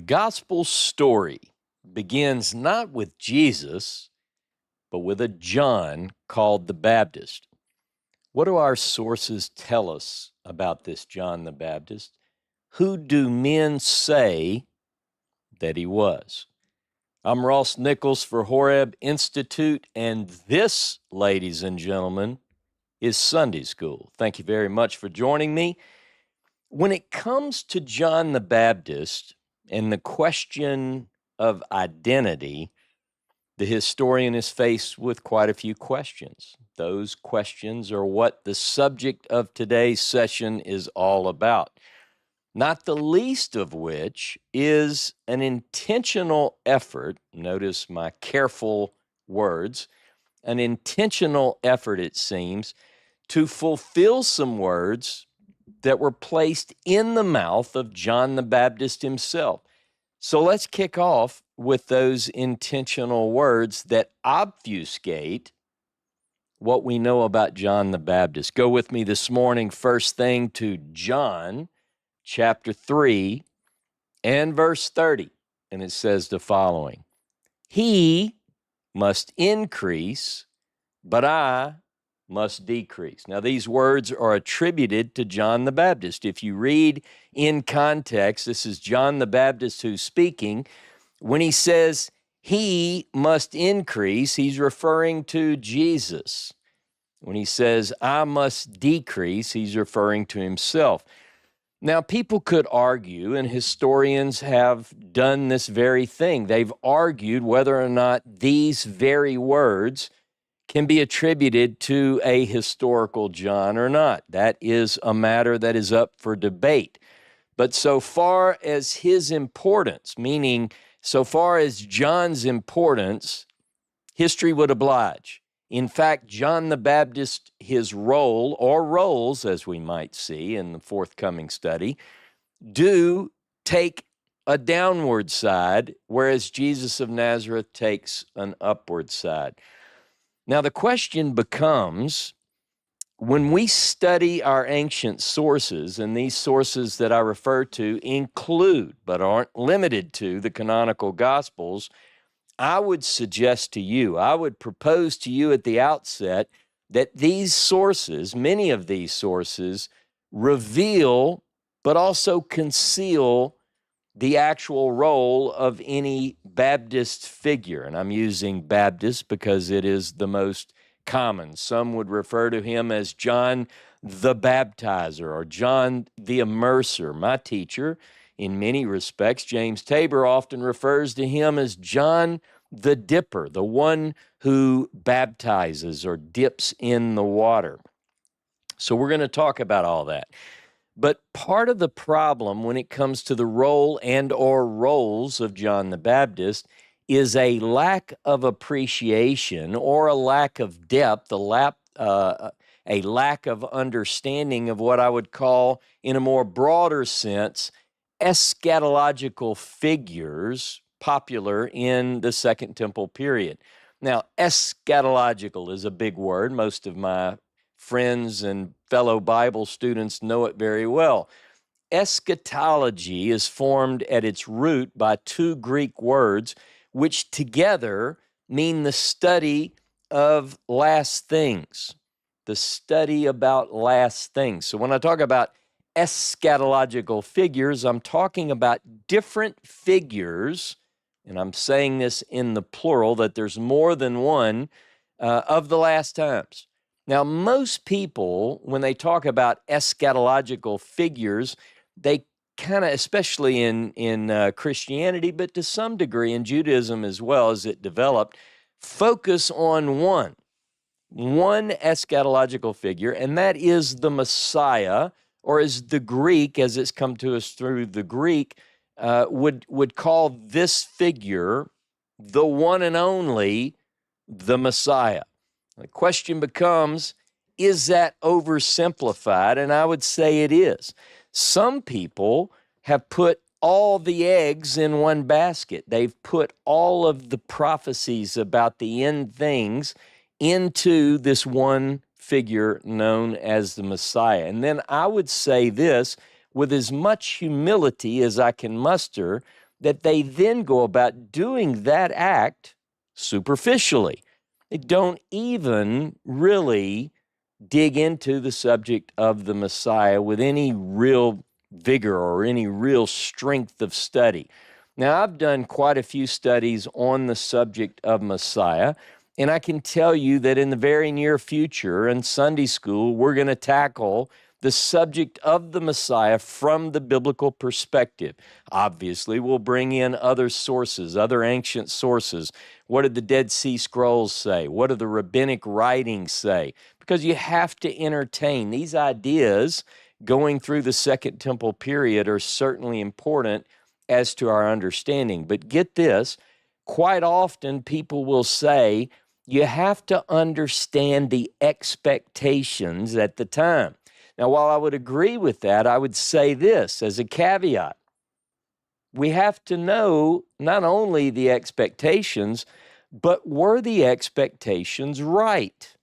gospel story begins not with Jesus, but with a John called the Baptist. What do our sources tell us about this John the Baptist? Who do men say that he was? I'm Ross Nichols for Horeb Institute, and this, ladies and gentlemen, is Sunday School. Thank you very much for joining me. When it comes to John the Baptist and the question of identity, the historian is faced with quite a few questions. Those questions are what the subject of today's session is all about, not the least of which is an intentional effort, notice my careful words, an intentional effort, it seems, to fulfill some words that were placed in the mouth of John the Baptist himself. So let's kick off with those intentional words that obfuscate what we know about John the Baptist. Go with me this morning, first thing, to John chapter 3 and verse 30. And it says the following: "He must increase, but I must decrease." Now, these words are attributed to John the Baptist. If you read in context, this is John the Baptist who's speaking. When he says he must increase, he's referring to Jesus. When he says I must decrease, he's referring to himself. Now, people could argue, and historians have done this very thing. They've argued whether or not these very words can be attributed to a historical John or not. That is a matter that is up for debate. But so far as his importance, meaning so far as John's importance, history would oblige. In fact, John the Baptist, his role, or roles, as we might see in the forthcoming study, do take a downward side, whereas Jesus of Nazareth takes an upward side. Now, the question becomes, when we study our ancient sources, and these sources that I refer to include, but aren't limited to, the canonical Gospels, I would suggest to you, I would propose to you at the outset that these sources, many of these sources, reveal but also conceal the actual role of any Baptist figure. And I'm using Baptist because it is the most common. Some would refer to him as John the Baptizer or John the Immerser. My teacher, in many respects, James Tabor, often refers to him as John the Dipper, the one who baptizes or dips in the water. So we're going to talk about all that. But part of the problem when it comes to the role and or roles of John the Baptist is a lack of appreciation or a lack of depth, a lack of understanding of what I would call, in a more broader sense, eschatological figures popular in the Second Temple period. Now, eschatological is a big word. Most of my friends and fellow Bible students know it very well. Eschatology is formed at its root by two Greek words, which together mean the study of last things, the study about last things. So when I talk about eschatological figures, I'm talking about different figures, and I'm saying this in the plural, that there's more than one of the last times. Now, most people, when they talk about eschatological figures, they kind of, especially in Christianity, but to some degree in Judaism as well as it developed, focus on one eschatological figure, and that is the Messiah, or as the Greek, as it's come to us through the Greek, would call this figure the one and only, the Messiah. The question becomes, is that oversimplified? And I would say it is. Some people have put all the eggs in one basket. They've put all of the prophecies about the end things into this one figure known as the Messiah. And then I would say this with as much humility as I can muster, that they then go about doing that act superficially. They don't even really dig into the subject of the Messiah with any real vigor or any real strength of study. Now, I've done quite a few studies on the subject of Messiah, and I can tell you that in the very near future in Sunday school, we're going to tackle the subject of the Messiah from the biblical perspective. Obviously, we'll bring in other sources, other ancient sources. What did the Dead Sea Scrolls say? What do the rabbinic writings say? Because you have to entertain these ideas going through the Second Temple period are certainly important as to our understanding. But get this, quite often people will say you have to understand the expectations at the time. Now, while I would agree with that, I would say this as a caveat. We have to know not only the expectations, but were the expectations right?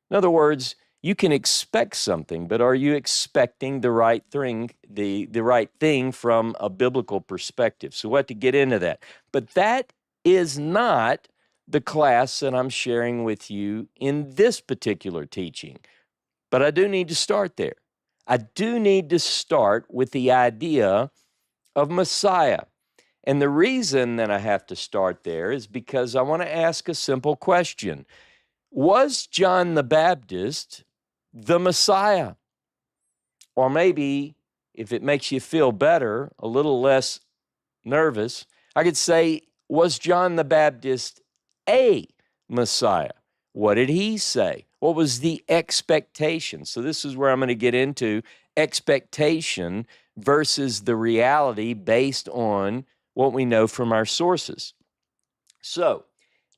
In other words, you can expect something, but are you expecting the right thing, the right thing from a biblical perspective? So we'll have to get into that. But that is not the class that I'm sharing with you in this particular teaching. But I do need to start there. I do need to start with the idea of Messiah. And the reason that I have to start there is because I want to ask a simple question. Was John the Baptist the Messiah? Or maybe, if it makes you feel better, a little less nervous, I could say, was John the Baptist a Messiah? What did he say? What was the expectation? So this is where I'm going to get into expectation versus the reality based on what we know from our sources. So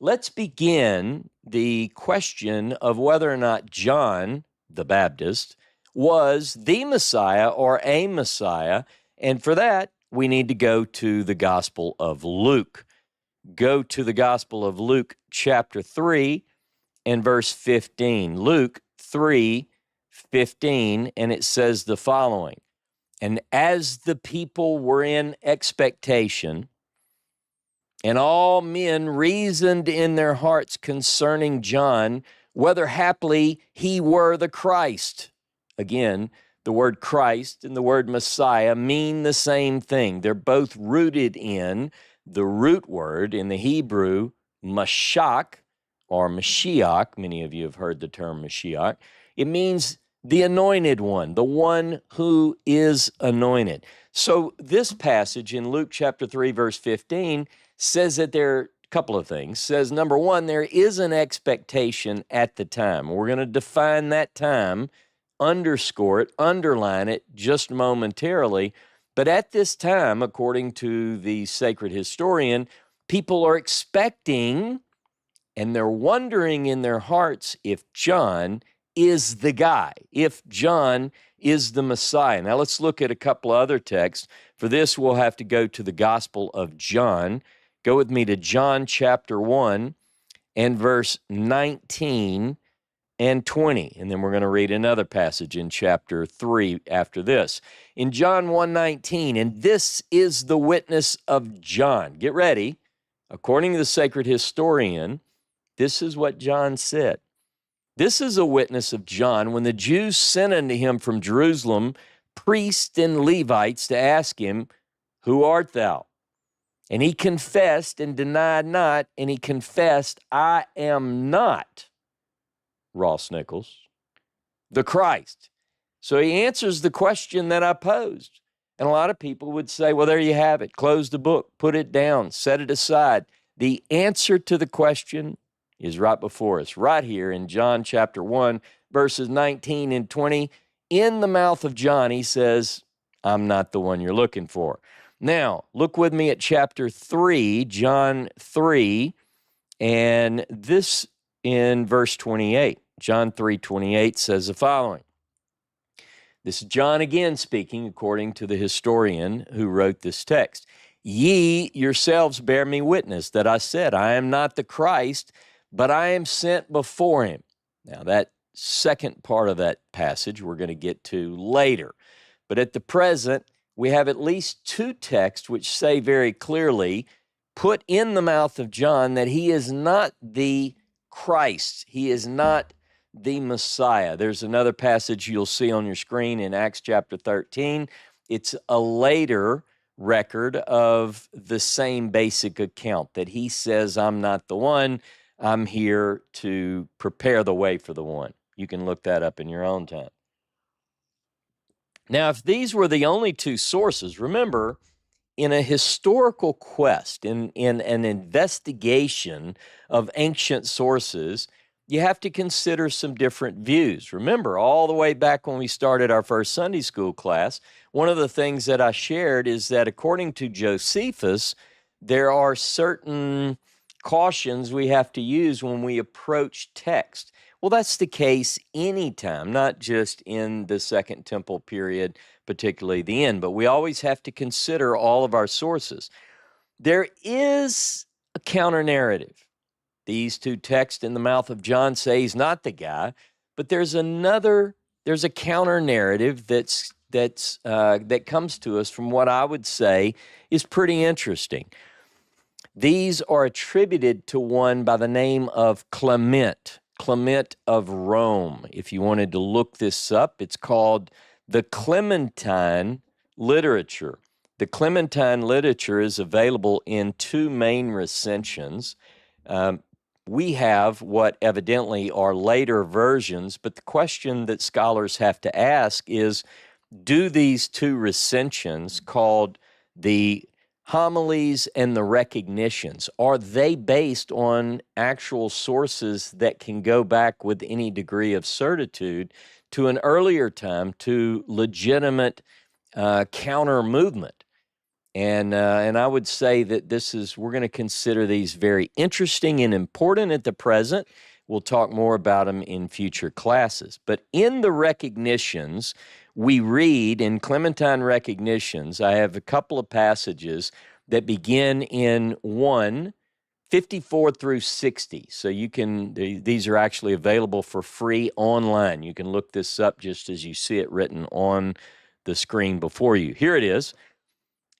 let's begin the question of whether or not John the Baptist was the Messiah or a Messiah. And for that, we need to go to the Gospel of Luke. Go to the Gospel of Luke, chapter 3 and verse 15. Luke 3:15, and it says the following. And as the people were in expectation, and all men reasoned in their hearts concerning John, whether haply he were the Christ. Again, the word Christ and the word Messiah mean the same thing. They're both rooted in the root word in the Hebrew, Mashach, or Mashiach. Many of you have heard the term Mashiach. It means the anointed one, the one who is anointed. So this passage in Luke chapter 3, verse 15 says that there are a couple of things. Says, number one, there is an expectation at the time. We're going to define that time, underscore it, underline it just momentarily. But at this time, according to the sacred historian, people are expecting and they're wondering in their hearts if John is the guy, if John is the Messiah. Now let's look at a couple of other texts. For this, we'll have to go to the Gospel of John. Go with me to John chapter 1 and verse 19 and 20. And then we're going to read another passage in chapter 3 after this. In John 1:19, and this is the witness of John. Get ready. According to the sacred historian, this is what John said. This is a witness of John when the Jews sent unto him from Jerusalem priests and Levites to ask him, who art thou? And he confessed and denied not, and he confessed, I am not, Ross Nichols, the Christ. So he answers the question that I posed. And a lot of people would say, well, there you have it. Close the book, put it down, set it aside. The answer to the question is right before us, right here in John chapter 1, verses 19 and 20. In the mouth of John, he says, I'm not the one you're looking for. Now, look with me at chapter 3, John 3, and this in verse 28. John 3:28 says the following. This is John again speaking, according to the historian who wrote this text. Ye yourselves bear me witness that I said, I am not the Christ, but I am sent before him. Now, that second part of that passage we're going to get to later. But at the present, we have at least two texts which say very clearly, put in the mouth of John, that he is not the Christ. He is not the Messiah. There's another passage you'll see on your screen in Acts chapter 13. It's a later record of the same basic account, that he says, I'm not the one. I'm here to prepare the way for the one. You can look that up in your own time. Now, if these were the only two sources, remember, in a historical quest, in an investigation of ancient sources, you have to consider some different views. Remember, all the way back when we started our first Sunday school class, one of the things that I shared is that according to Josephus, there are certain cautions we have to use when we approach text. Well, that's the case anytime, not just in the Second Temple period, particularly the end, but we always have to consider all of our sources. There is a counter-narrative. These two texts in the mouth of John say he's not the guy, but there's a counter-narrative that comes to us from what I would say is pretty interesting. These are attributed to one by the name of Clement of Rome. If you wanted to look this up, it's called the Clementine literature. The Clementine literature is available in two main recensions. We have what evidently are later versions, but the question that scholars have to ask is, do these two recensions, called the homilies and the recognitions, are they based on actual sources that can go back with any degree of certitude to an earlier time, to legitimate counter movement? And I would say that we're going to consider these very interesting and important at the present. We'll talk more about them in future classes. But in the recognitions, we read in Clementine recognitions, I have a couple of passages that begin in 1:54 through 60. So these are actually available for free online. You can look this up just as you see it written on the screen before you. Here it is.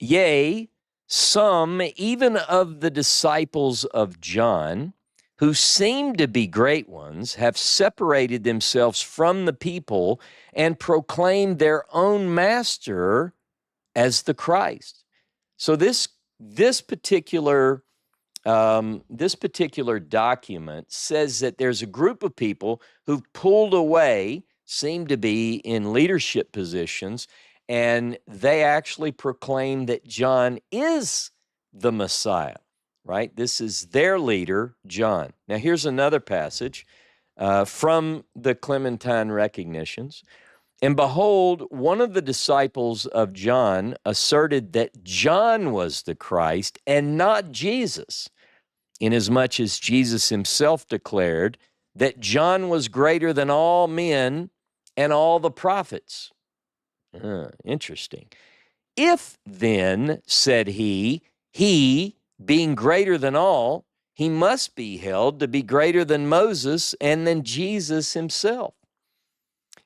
Yea, some even of the disciples of John, who seem to be great ones, have separated themselves from the people and proclaimed their own master as the Christ. So this particular document says that there's a group of people who've pulled away, seem to be in leadership positions, and they actually proclaim that John is the Messiah, right? This is their leader, John. Now, here's another passage from the Clementine recognitions. And behold, one of the disciples of John asserted that John was the Christ and not Jesus, inasmuch as Jesus himself declared that John was greater than all men and all the prophets. Interesting. If then, said he, being greater than all, he must be held to be greater than Moses and than Jesus himself.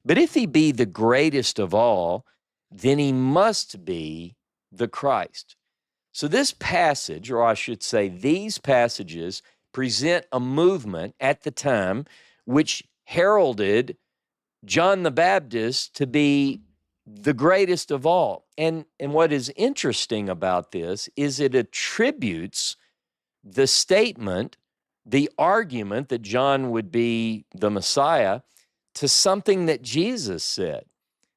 But if he be the greatest of all, then he must be the Christ. So this passage, or I should say these passages, present a movement at the time which heralded John the Baptist to be the greatest of all. And what is interesting about this is it attributes the statement, the argument that John would be the Messiah, to something that Jesus said.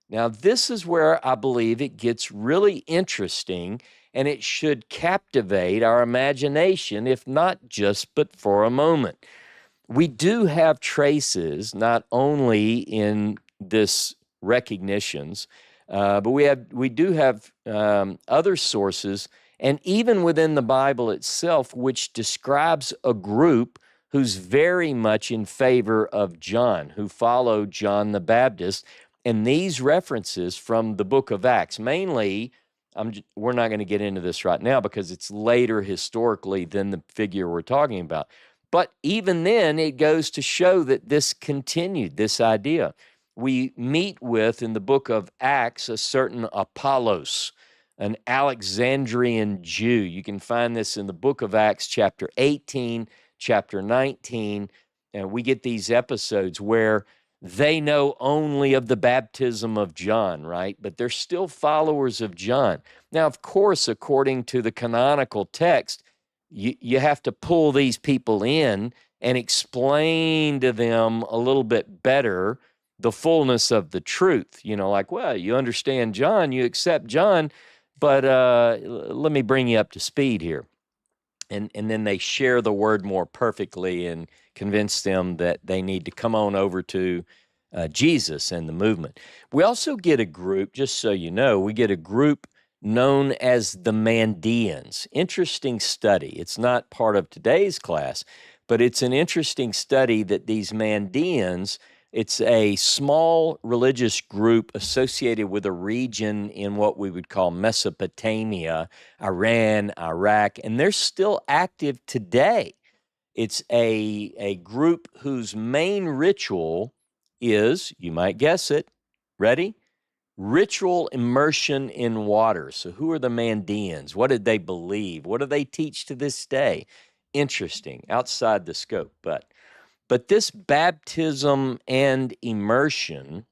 Now, this is where I believe it gets really interesting, and it should captivate our imagination, if not just but for a moment. We do have traces, not only in this recognitions, but we do have other sources, and even within the Bible itself, which describes a group who's very much in favor of John, who follow John the Baptist. And these references from the book of Acts, mainly, we're not going to get into this right now because it's later historically than the figure we're talking about. But even then, it goes to show that this continued, this idea. we meet with, in the book of Acts, a certain Apollos, an Alexandrian Jew. You can find this in the book of Acts, chapter 18, chapter 19, and we get these episodes where they know only of the baptism of John, right? But they're still followers of John. Now, of course, according to the canonical text, you have to pull these people in and explain to them a little bit better the fullness of the truth. You know, like, well, you understand John, you accept John, but let me bring you up to speed here. And then they share the word more perfectly and convince them that they need to come on over to Jesus and the movement. We also get a group, just so you know, we get a group known as the Mandeans. Interesting study. It's not part of today's class, but it's an interesting study that these Mandeans, it's a small religious group associated with a region in what we would call Mesopotamia, Iran, Iraq, and they're still active today. It's a group whose main ritual is, you might guess it, ready? Ritual immersion in water. So who are the Mandeans? What did they believe? What do they teach to this day? Interesting, outside the scope, but this baptism and immersion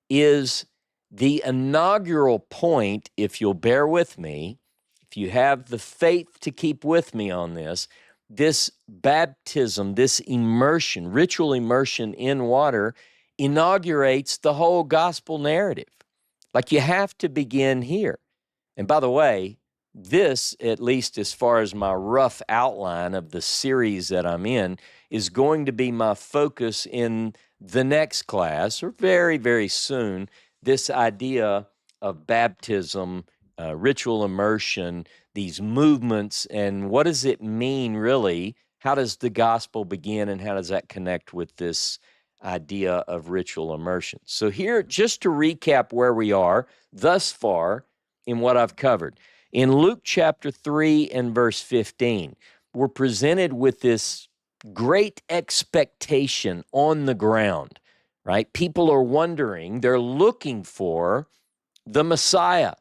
is the inaugural point, if you'll bear with me, if you have the faith to keep with me on this baptism, this immersion, ritual immersion in water, inaugurates the whole gospel narrative. Like, you have to begin here. And by the way, this, at least as far as my rough outline of the series that I'm in, is going to be my focus in the next class, or very, very soon, this idea of baptism, ritual immersion, these movements, and what does it mean, really? How does the gospel begin, and how does that connect with this idea of ritual immersion? So here, just to recap where we are thus far in what I've covered. In Luke chapter 3 and verse 15, we're presented with this great expectation on the ground, right? People are wondering, they're looking for the Messiah.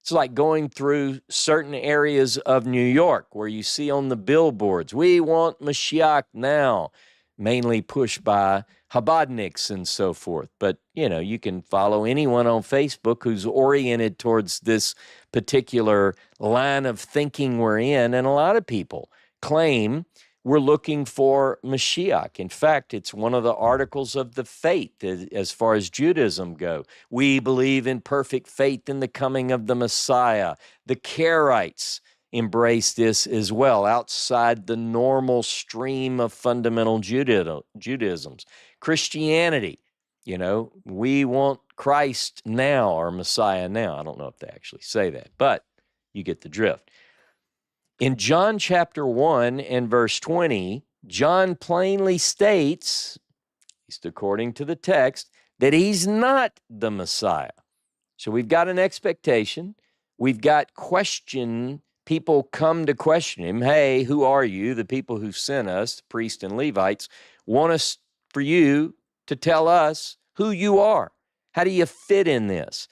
It's like going through certain areas of New York where you see on the billboards, we want Mashiach now, mainly pushed by Chabadniks and so forth. But, you know, you can follow anyone on Facebook who's oriented towards this particular line of thinking we're in, and a lot of people claim we're looking for Mashiach. In fact, it's one of the articles of the faith as far as Judaism go. We believe in perfect faith in the coming of the Messiah. The Karaites embrace this as well, outside the normal stream of fundamental Judaisms. Christianity, you know, we want Christ now, or Messiah now. I don't know if they actually say that, but you get the drift. In John chapter 1 and verse 20, John plainly states, at least according to the text, that he's not the Messiah. So we've got an expectation. We've got question. People come to question him. Hey, who are you? The people who sent us, the priests and Levites, want us for you to tell us who you are. How do you fit in this?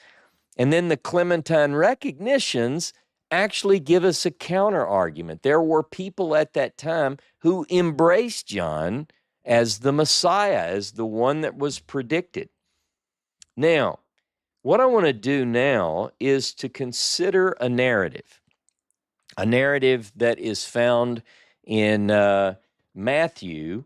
And then the Clementine recognitions actually give us a counter argument. There were people at that time who embraced John as the Messiah, as the one that was predicted. Now, what I want to do now is to consider a narrative that is found in Matthew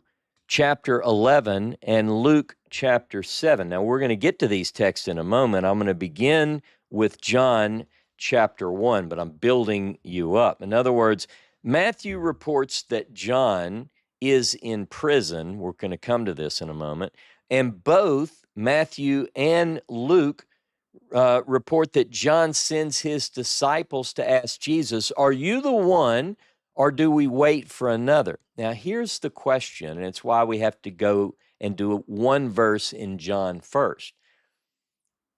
chapter 11 and Luke chapter 7. Now, we're going to get to these texts in a moment. I'm going to begin with John chapter 1, but I'm building you up. In other words, Matthew reports that John is in prison. We're going to come to this in a moment. And both Matthew and Luke report that John sends his disciples to ask Jesus, are you the one, or do we wait for another? Now, here's the question, and it's why we have to go and do one verse in John first.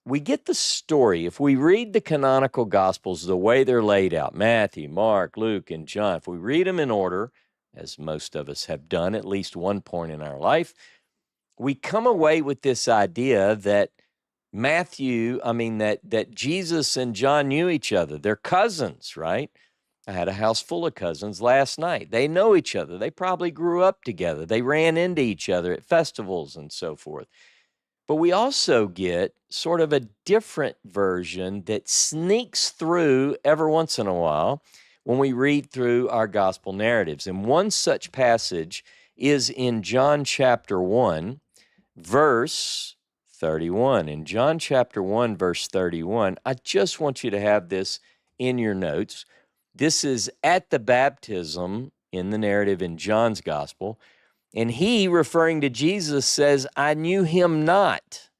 We get the story. If we read the canonical Gospels the way they're laid out, Matthew, Mark, Luke, and John, if we read them in order, as most of us have done at least one point in our life, we come away with this idea that that Jesus and John knew each other. They're cousins, right? I had a house full of cousins last night. They know each other. They probably grew up together. They ran into each other at festivals and so forth. But we also get sort of a different version that sneaks through every once in a while when we read through our gospel narratives. And one such passage is in John chapter 1, verse 31. In John chapter 1, verse 31, I just want you to have this in your notes. This is at the baptism in the narrative in John's gospel. And he, referring to Jesus, says, I knew him not,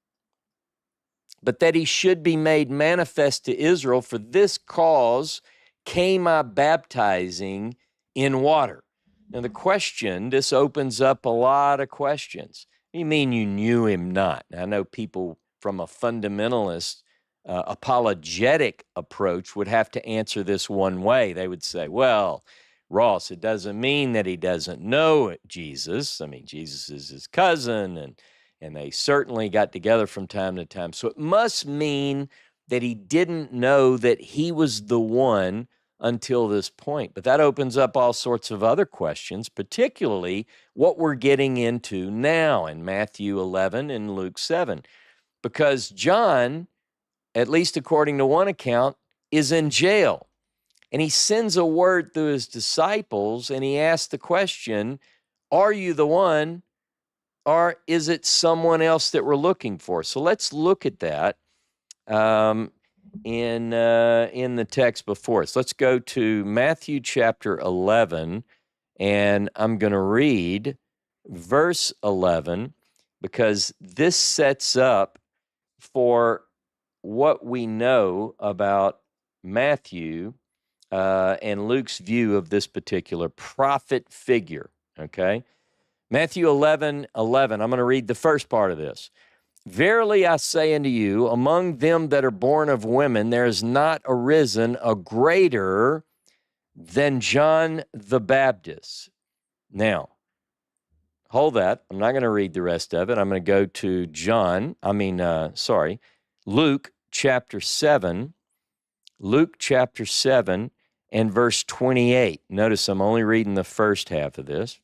but that he should be made manifest to Israel. For this cause came I baptizing in water. Now the question, this opens up a lot of questions. What do you mean you knew him not? Now, I know people from a fundamentalist, apologetic approach would have to answer this one way. They would say, well, Ross, it doesn't mean that he doesn't know Jesus. I mean, Jesus is his cousin, and they certainly got together from time to time. So it must mean that he didn't know that he was the one until this point. But that opens up all sorts of other questions, particularly what we're getting into now in Matthew 11 and Luke 7. Because John, at least according to one account, is in jail. And he sends a word through his disciples, and he asks the question, are you the one, or is it someone else that we're looking for? So let's look at that in the text before us. Let's go to Matthew chapter 11, and I'm going to read verse 11, because this sets up for what we know about Matthew and Luke's view of this particular prophet figure, okay? Matthew 11:11, I'm going to read the first part of this. Verily I say unto you, among them that are born of women, there is not arisen a greater than John the Baptist. Now, hold that. I'm not going to read the rest of it. I'm going to go to Luke chapter 7. Luke chapter 7 and verse 28. Notice I'm only reading the first half of this.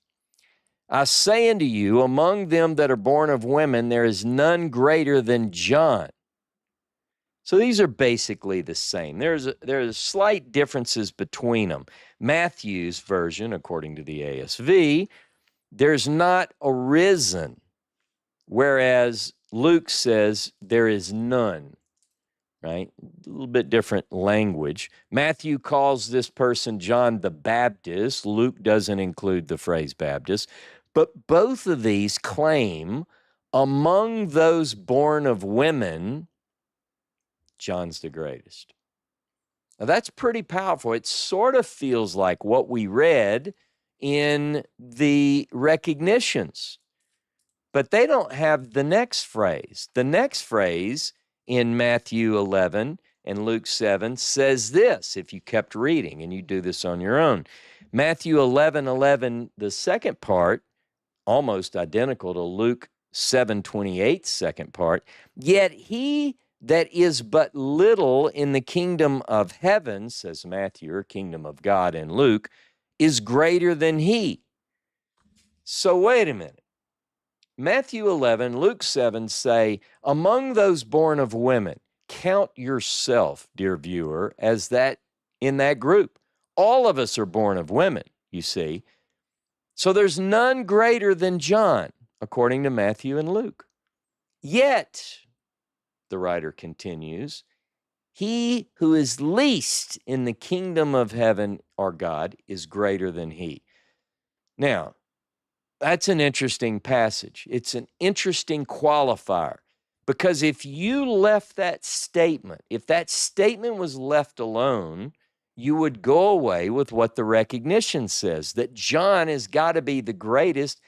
I say unto you, among them that are born of women, there is none greater than John. So these are basically the same. There's slight differences between them. Matthew's version, according to the ASV, there's not arisen, whereas Luke says there is none. Right? A little bit different language. Matthew calls this person John the Baptist. Luke doesn't include the phrase Baptist. But both of these claim among those born of women, John's the greatest. Now that's pretty powerful. It sort of feels like what we read in the recognitions. But they don't have the next phrase. The next phrase in Matthew 11 and Luke 7 says this, if you kept reading, and you do this on your own. Matthew 11:11, the second part, almost identical to Luke 7:28, second part. Yet he that is but little in the kingdom of heaven, says Matthew, or kingdom of God in Luke, is greater than he. So wait a minute. Matthew 11, Luke 7 say, among those born of women, count yourself, dear viewer, as that in that group. All of us are born of women, you see. So there's none greater than John, according to Matthew and Luke. Yet, the writer continues, he who is least in the kingdom of heaven or God is greater than he. Now, that's an interesting passage. It's an interesting qualifier, because if you left that statement, if that statement was left alone, you would go away with what the recognition says, that John has got to be the greatest,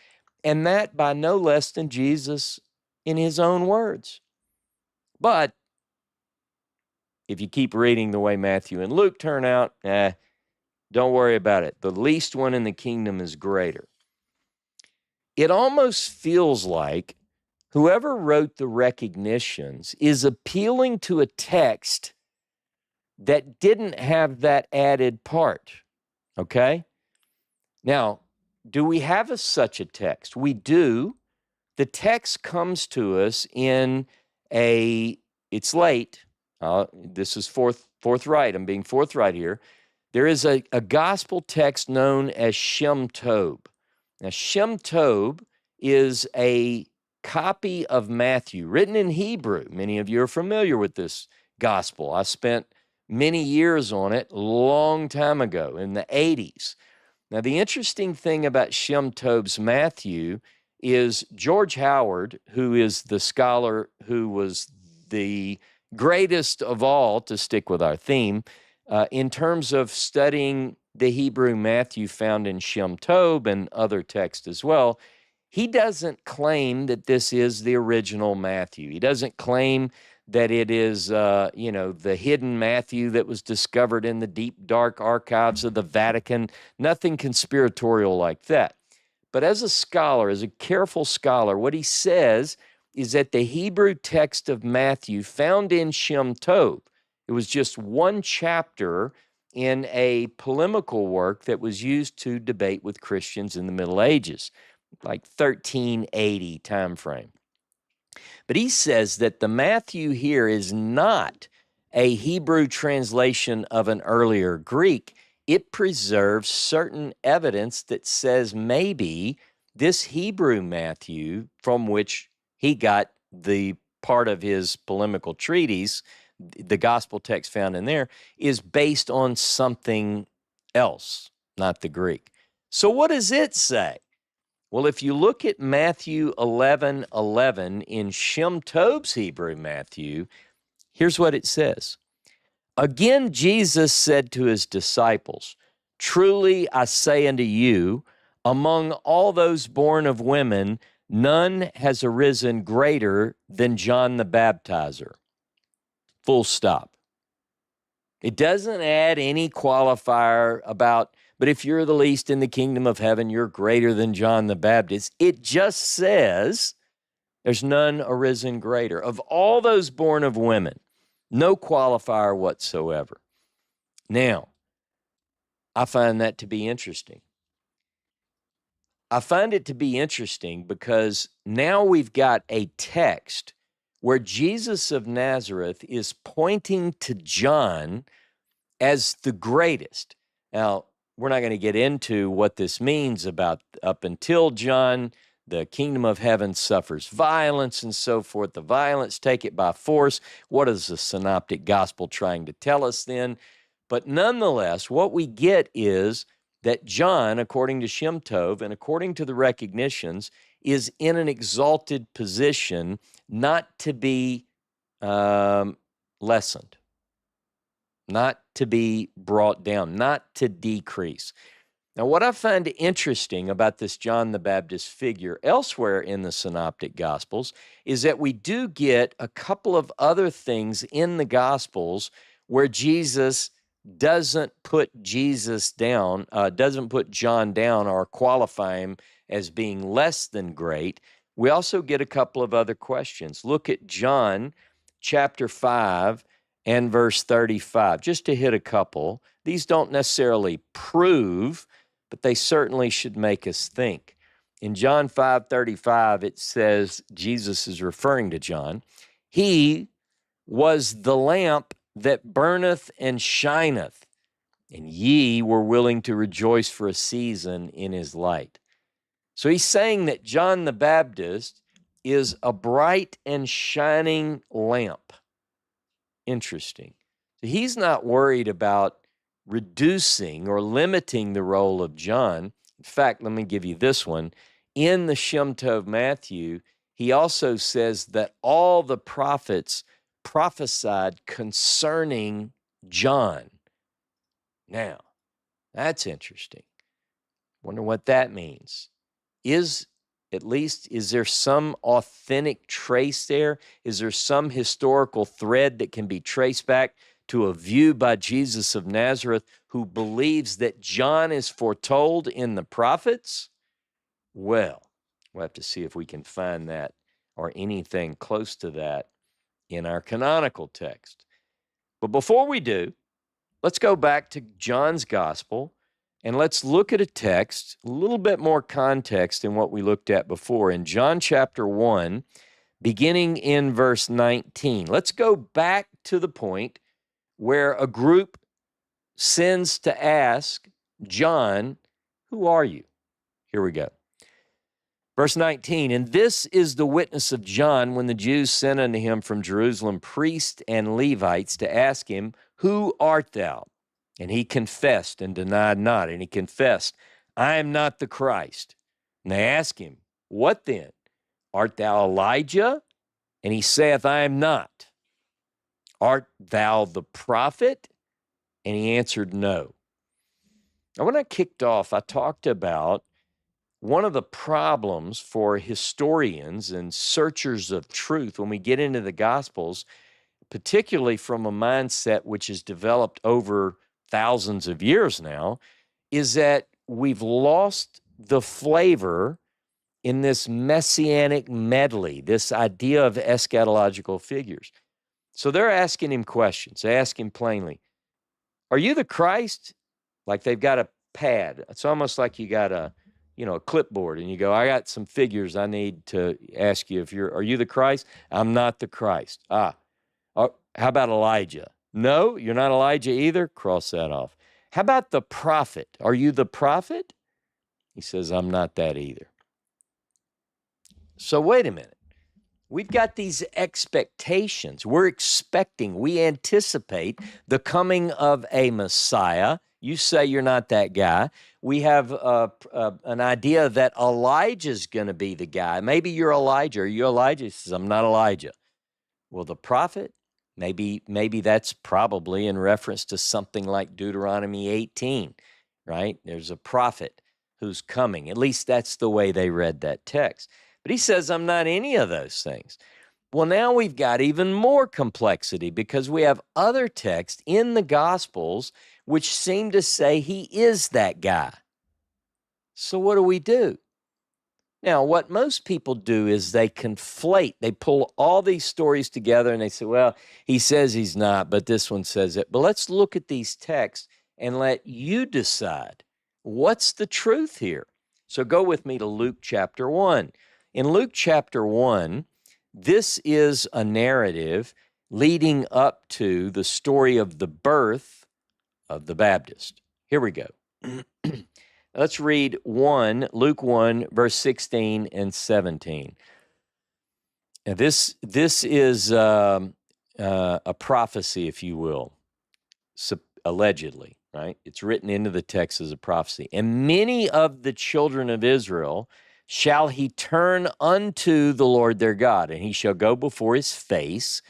and that by no less than Jesus in his own words. But if you keep reading the way Matthew and Luke turn out, don't worry about it. The least one in the kingdom is greater. It almost feels like whoever wrote the recognitions is appealing to a text that didn't have that added part, okay? Now, do we have such a text? We do. The text comes to us in it's late. This is forthright. I'm being forthright here. There is a gospel text known as Shem Tov. Now, Shem Tov is a copy of Matthew written in Hebrew. Many of you are familiar with this gospel. I spent many years on it a long time ago in the 80s. Now, the interesting thing about Shem Tov's Matthew is George Howard, who is the scholar who was the greatest of all, to stick with our theme, in terms of studying the Hebrew Matthew found in Shem Tov and other texts as well. He doesn't claim that this is the original Matthew. He doesn't claim that it is, the hidden Matthew that was discovered in the deep, dark archives of the Vatican. Nothing conspiratorial like that. But as a scholar, as a careful scholar, what he says is that the Hebrew text of Matthew found in Shem Tov, it was just one chapter in a polemical work that was used to debate with Christians in the Middle Ages, like 1380 time frame. But he says that the Matthew here is not a Hebrew translation of an earlier Greek. It preserves certain evidence that says maybe this Hebrew Matthew, from which he got the part of his polemical treatise, the gospel text found in there, is based on something else, not the Greek. So what does it say? Well, if you look at Matthew 11:11 in Shem Tov's Hebrew Matthew, here's what it says. Again, Jesus said to his disciples, truly I say unto you, among all those born of women, none has arisen greater than John the Baptizer. Full stop. It doesn't add any qualifier about, but if you're the least in the kingdom of heaven, you're greater than John the Baptist. It just says there's none arisen greater. Of all those born of women, no qualifier whatsoever. Now, I find that to be interesting. I find it to be interesting because now we've got a text where Jesus of Nazareth is pointing to John as the greatest. Now, we're not going to get into what this means about up until John, the kingdom of heaven suffers violence and so forth. The violence take it by force. What is the synoptic gospel trying to tell us then? But nonetheless, what we get is that John, according to Shem Tov and according to the recognitions, is in an exalted position, not to be lessened, not to be brought down, not to decrease. Now, what I find interesting about this John the Baptist figure elsewhere in the Synoptic Gospels is that we do get a couple of other things in the Gospels where Jesus doesn't put John down or qualify him as being less than great. We also get a couple of other questions. Look at John chapter 5 and verse 35, just to hit a couple. These don't necessarily prove, but they certainly should make us think. In John 5:35, it says, Jesus is referring to John, he was the lamp that burneth and shineth, and ye were willing to rejoice for a season in his light. So he's saying that John the Baptist is a bright and shining lamp. Interesting. So he's not worried about reducing or limiting the role of John. In fact, let me give you this one. In the Shem Tov Matthew, he also says that all the prophets prophesied concerning John. Now, that's interesting. Wonder what that means. Is there some authentic trace there? Is there some historical thread that can be traced back to a view by Jesus of Nazareth who believes that John is foretold in the prophets? Well, we'll have to see if we can find that or anything close to that in our canonical text. But before we do, let's go back to John's Gospel and let's look at a text, a little bit more context than what we looked at before. In John chapter 1, beginning in verse 19, let's go back to the point where a group sends to ask John, "Who are you?" Here we go. Verse 19, "And this is the witness of John when the Jews sent unto him from Jerusalem priests and Levites to ask him, Who art thou? And he confessed and denied not. And he confessed, I am not the Christ. And they asked him, What then? Art thou Elijah? And he saith, I am not. Art thou the prophet? And he answered, No." Now, when I kicked off, I talked about one of the problems for historians and searchers of truth when we get into the Gospels, particularly from a mindset which is developed over thousands of years now, is that we've lost the flavor in this messianic medley, this idea of eschatological figures. So they're asking him questions. They ask him plainly, "Are you the Christ?" Like they've got a pad. It's almost like you got a clipboard, and you go, "I got some figures I need to ask you. Are you the Christ?" "I'm not the Christ." How about Elijah?" "No, you're not Elijah either." Cross that off. "How about the prophet? Are you the prophet?" He says, "I'm not that either." So wait a minute. We've got these expectations. We anticipate the coming of a Messiah. You say you're not that guy. We have an idea that Elijah's going to be the guy. Maybe you're Elijah. Are you Elijah? He says, "I'm not Elijah." Well, the prophet, maybe that's probably in reference to something like Deuteronomy 18, right? There's a prophet who's coming. At least that's the way they read that text. But he says, "I'm not any of those things." Well, now we've got even more complexity because we have other texts in the Gospels which seem to say he is that guy. So what do we do? Now, what most people do is they conflate. They pull all these stories together and they say, well, he says he's not, but this one says it. But let's look at these texts and let you decide what's the truth here. So go with me to Luke chapter 1. In Luke chapter 1, this is a narrative leading up to the story of the birth of the Baptist. Here we go. Let's read Luke 1, verse 16 and 17. Now this is a prophecy, if you will, allegedly, right? It's written into the text as a prophecy. "And many of the children of Israel shall he turn unto the Lord their God, and he shall go before his face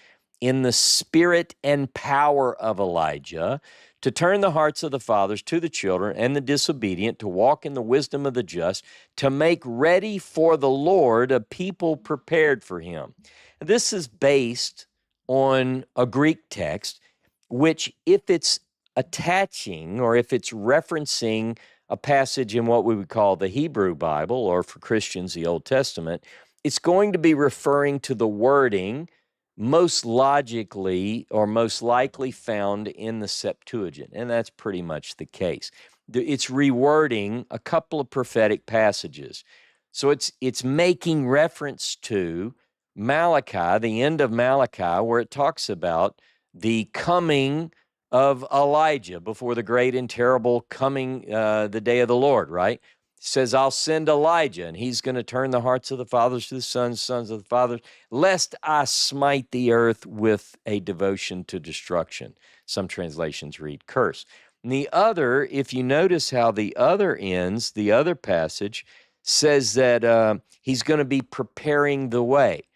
in the spirit and power of Elijah, to turn the hearts of the fathers to the children and the disobedient, to walk in the wisdom of the just, to make ready for the Lord a people prepared for him." This is based on a Greek text, which if it's attaching or if it's referencing a passage in what we would call the Hebrew Bible, or for Christians, the Old Testament, it's going to be referring to the wording most logically or most likely found in the Septuagint, and that's pretty much the case. It's rewording a couple of prophetic passages. So it's making reference to Malachi, the end of Malachi, where it talks about the coming of Elijah before the great and terrible coming, the day of the Lord, right? It says, "I'll send Elijah, and he's going to turn the hearts of the fathers to the sons, sons of the fathers, lest I smite the earth with a devotion to destruction." Some translations read curse. And the other, if you notice how the other ends, the other passage says that he's going to be preparing the way.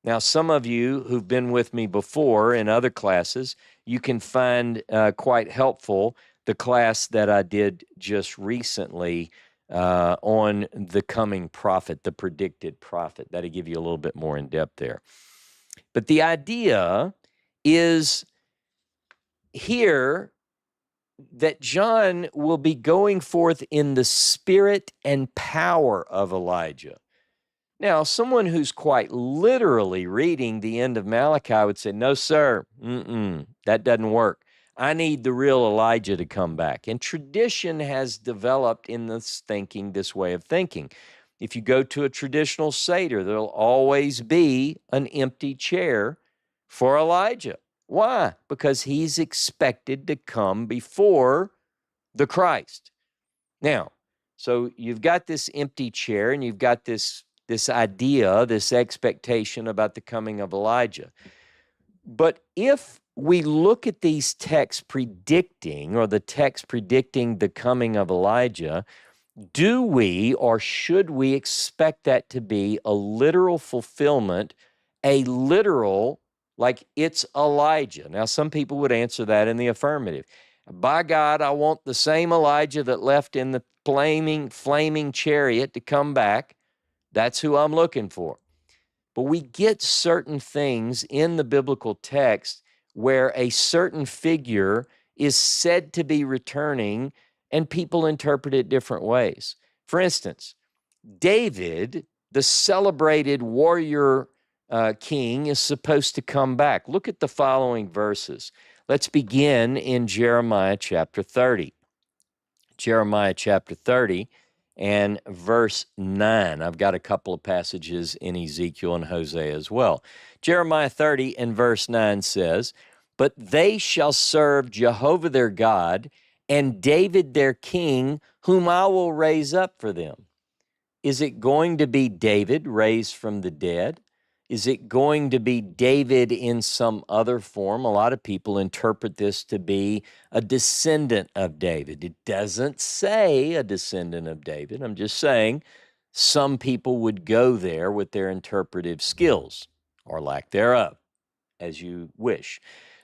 Now, some of you who've been with me before in other classes, you can find quite helpful the class that I did just recently on the coming prophet, the predicted prophet. That'll give you a little bit more in depth there. But the idea is here that John will be going forth in the spirit and power of Elijah. Now, someone who's quite literally reading the end of Malachi would say, no, sir, that doesn't work. I need the real Elijah to come back. And tradition has developed in this thinking, this way of thinking. If you go to a traditional Seder, there'll always be an empty chair for Elijah. Why? Because he's expected to come before the Christ. Now, so you've got this empty chair and you've got this idea, this expectation about the coming of Elijah. But if we look at these texts predicting, or the text predicting the coming of Elijah, do we or should we expect that to be a literal fulfillment, a literal, like it's Elijah? Now, some people would answer that in the affirmative. By God, I want the same Elijah that left in the flaming chariot to come back. That's who I'm looking for. But we get certain things in the biblical text where a certain figure is said to be returning, and people interpret it different ways. For instance, David, the celebrated warrior king, is supposed to come back. Look at the following verses. Let's begin in Jeremiah chapter 30. Jeremiah chapter 30 and verse 9. I've got a couple of passages in Ezekiel and Hosea as well. Jeremiah 30 and verse 9 says, "But they shall serve Jehovah their God, and David their king, whom I will raise up for them." Is it going to be David raised from the dead? Is it going to be David in some other form? A lot of people interpret this to be a descendant of David. It doesn't say a descendant of David. I'm just saying some people would go there with their interpretive skills, or lack thereof, as you wish.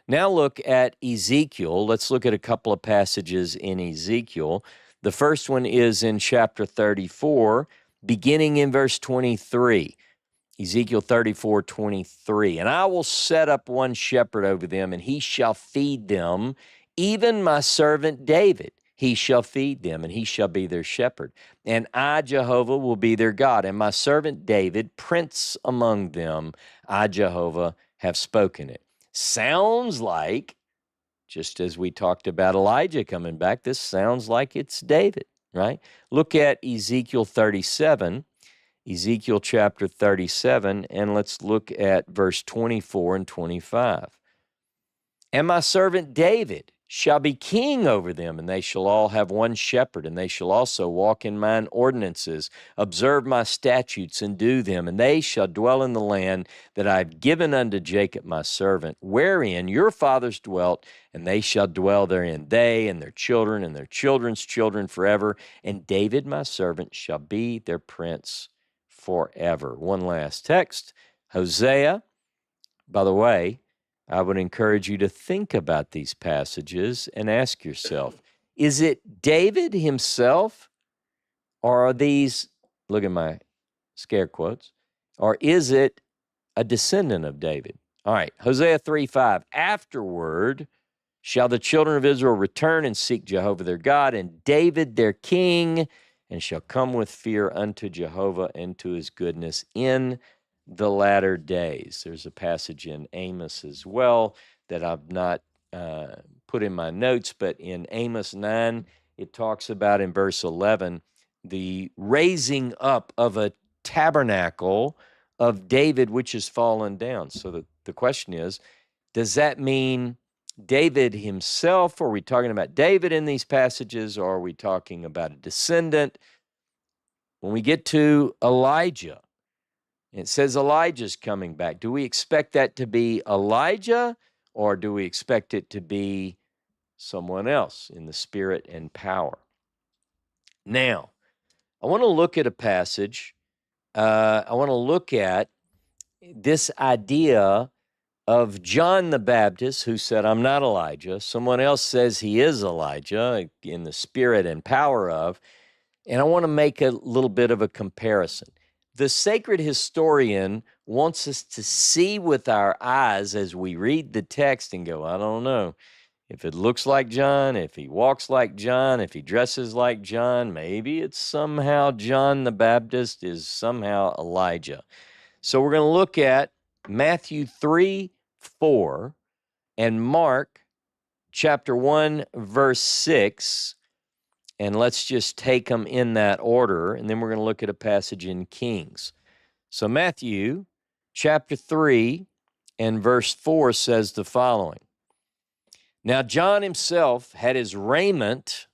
Now look at Ezekiel. Let's look at a couple of passages in Ezekiel. The first one is in chapter 34, beginning in verse 23. Ezekiel 34:23, "And I will set up one shepherd over them, and he shall feed them, even my servant David. He shall feed them, and he shall be their shepherd. And I, Jehovah, will be their God, and my servant David, prince among them. I, Jehovah, have spoken it." Sounds like, just as we talked about Elijah coming back, this sounds like it's David, right? Look at Ezekiel 37. Ezekiel chapter 37, and let's look at verse 24 and 25. "And my servant David shall be king over them, and they shall all have one shepherd, and they shall also walk in mine ordinances, observe my statutes, and do them, and they shall dwell in the land that I have given unto Jacob my servant, wherein your fathers dwelt, and they shall dwell therein, they and their children and their children's children forever, and David my servant shall be their prince forever." One last text, Hosea. By the way, I would encourage you to think about these passages and ask yourself, is it David himself, or are these, look at my scare quotes, or is it a descendant of David? All right, Hosea 3:5, "Afterward shall the children of Israel return and seek Jehovah their God, and David their king, and shall come with fear unto Jehovah and to his goodness in the latter days." There's a passage in Amos as well that I've not put in my notes, but in Amos 9, it talks about in verse 11, the raising up of a tabernacle of David, which has fallen down. So the question is, does that mean David himself? Are we talking about David in these passages, or are we talking about a descendant? When we get to Elijah, it says Elijah's coming back. Do we expect that to be Elijah, or do we expect it to be someone else in the spirit and power? Now, I want to look at a passage. I want to look at this idea of John the Baptist, who said, "I'm not Elijah." Someone else says he is Elijah in the spirit and power of. And I want to make a little bit of a comparison. The sacred historian wants us to see with our eyes as we read the text and go, I don't know. If it looks like John, if he walks like John, if he dresses like John, maybe it's somehow John the Baptist is somehow Elijah. So we're going to look at Matthew 3:4 and Mark chapter 1, verse 6. And let's just take them in that order. And then we're going to look at a passage in Kings. So Matthew chapter 3 and verse 4 says the following. Now John himself had his raiment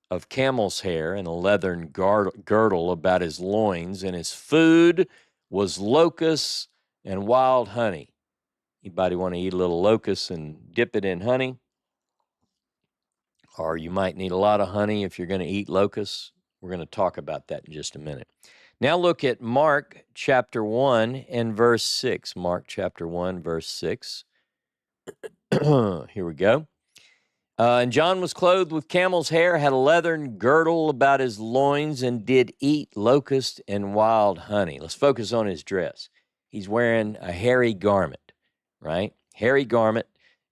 of camel's hair and a leathern girdle about his loins, and his food was locusts and wild honey. Anybody want to eat a little locust and dip it in honey? Or you might need a lot of honey if you're going to eat locusts. We're going to talk about that in just a minute. Now look at Mark chapter 1 and verse 6. Mark chapter 1, verse 6. Here we go. And John was clothed with camel's hair, had a leathern girdle about his loins, and did eat locust and wild honey. Let's focus on his dress. He's wearing a hairy garment, right? Hairy garment,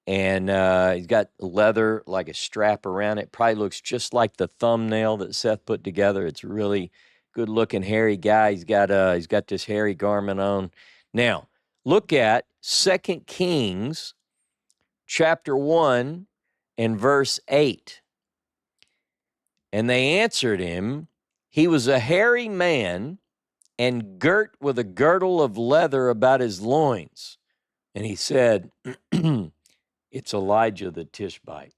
and he's got leather like a strap around it. Probably looks just like the thumbnail that Seth put together. It's a really good-looking hairy guy. He's got this hairy garment on. Now, look at 2 Kings chapter 1 and verse 8. And they answered him, he was a hairy man and girt with a girdle of leather about his loins. And he said, it's Elijah the Tishbite.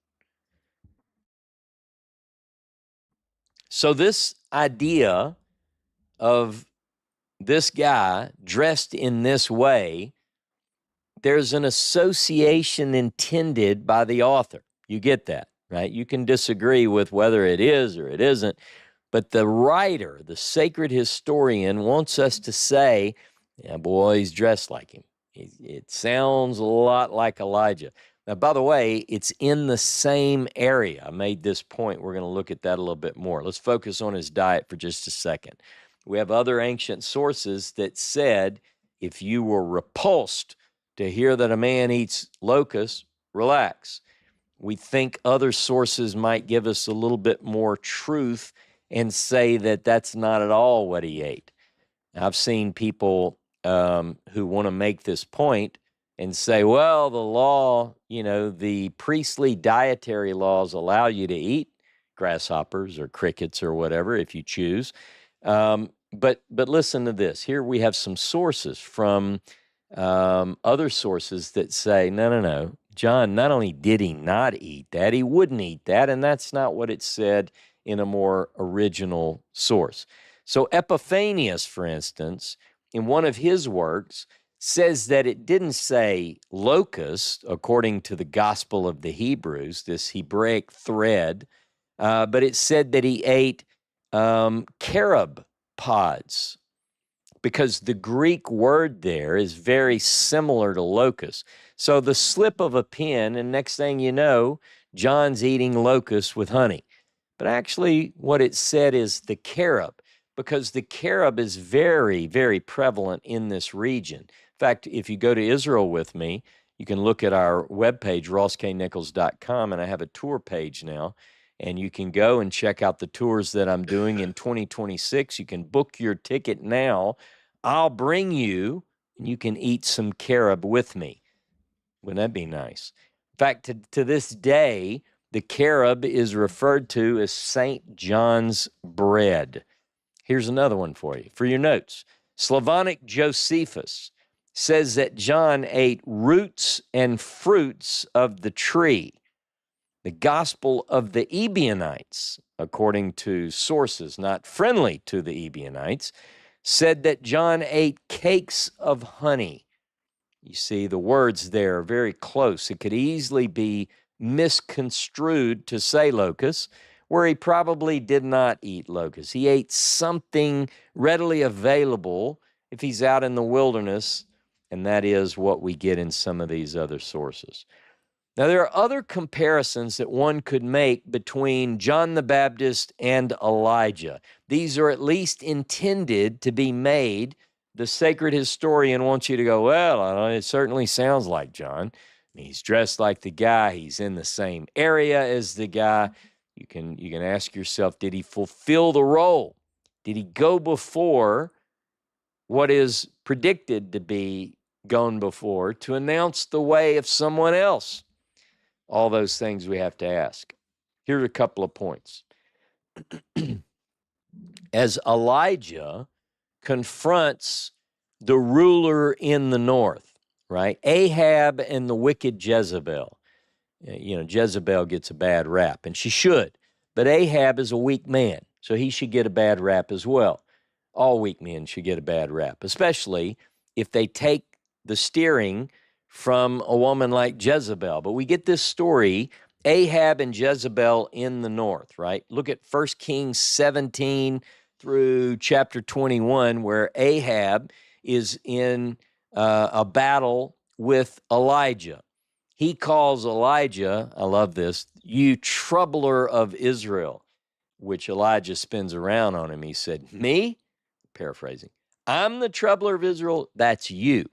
So this idea of this guy dressed in this way, there's an association intended by the author. You get that, right? You can disagree with whether it is or it isn't, but the writer, the sacred historian, wants us to say, yeah, boy, he's dressed like him. It sounds a lot like Elijah. Now, by the way, it's in the same area. I made this point. We're going to look at that a little bit more. Let's focus on his diet for just a second. We have other ancient sources that said if you were repulsed to hear that a man eats locusts, relax. We think other sources might give us a little bit more truth and say that that's not at all what he ate. Now, I've seen people who want to make this point and say, well, the law, the priestly dietary laws allow you to eat grasshoppers or crickets or whatever if you choose. But listen to this. Here we have some sources from other sources that say, no. John, not only did he not eat that, he wouldn't eat that, and that's not what it said in a more original source. So Epiphanius, for instance, in one of his works, says that it didn't say locust, according to the Gospel of the Hebrews, this Hebraic thread, but it said that he ate carob pods, because the Greek word there is very similar to locust. So the slip of a pen, and next thing you know, John's eating locusts with honey. But actually what it said is the carob, because the carob is very, very prevalent in this region. In fact, if you go to Israel with me, you can look at our webpage, rossknichols.com, and I have a tour page now. And you can go and check out the tours that I'm doing in 2026. You can book your ticket now. I'll bring you, and you can eat some carob with me. Wouldn't that be nice? In fact, to this day, the carob is referred to as St. John's bread. Here's another one for you, for your notes. Slavonic Josephus says that John ate roots and fruits of the tree. The Gospel of the Ebionites, according to sources not friendly to the Ebionites, said that John ate cakes of honey. You see, the words there are very close. It could easily be misconstrued to say locusts, where he probably did not eat locusts. He ate something readily available if he's out in the wilderness, and that is what we get in some of these other sources. Now, there are other comparisons that one could make between John the Baptist and Elijah. These are at least intended to be made. The sacred historian wants you to go, well, it certainly sounds like John. He's dressed like the guy. He's in the same area as the guy. You can ask yourself, did he fulfill the role? Did he go before what is predicted to be gone before to announce the way of someone else? All those things we have to ask. Here are a couple of points. As Elijah confronts the ruler in the north, right? Ahab and the wicked Jezebel. Jezebel gets a bad rap, and she should. But Ahab is a weak man, so he should get a bad rap as well. All weak men should get a bad rap, especially if they take the steering from a woman like Jezebel. But we get this story, Ahab and Jezebel in the north, right? Look at 1 Kings 17 through chapter 21, where Ahab is in a battle with Elijah. He calls Elijah, I love this, you troubler of Israel, which Elijah spins around on him. He said, me? Paraphrasing. I'm the troubler of Israel. That's you.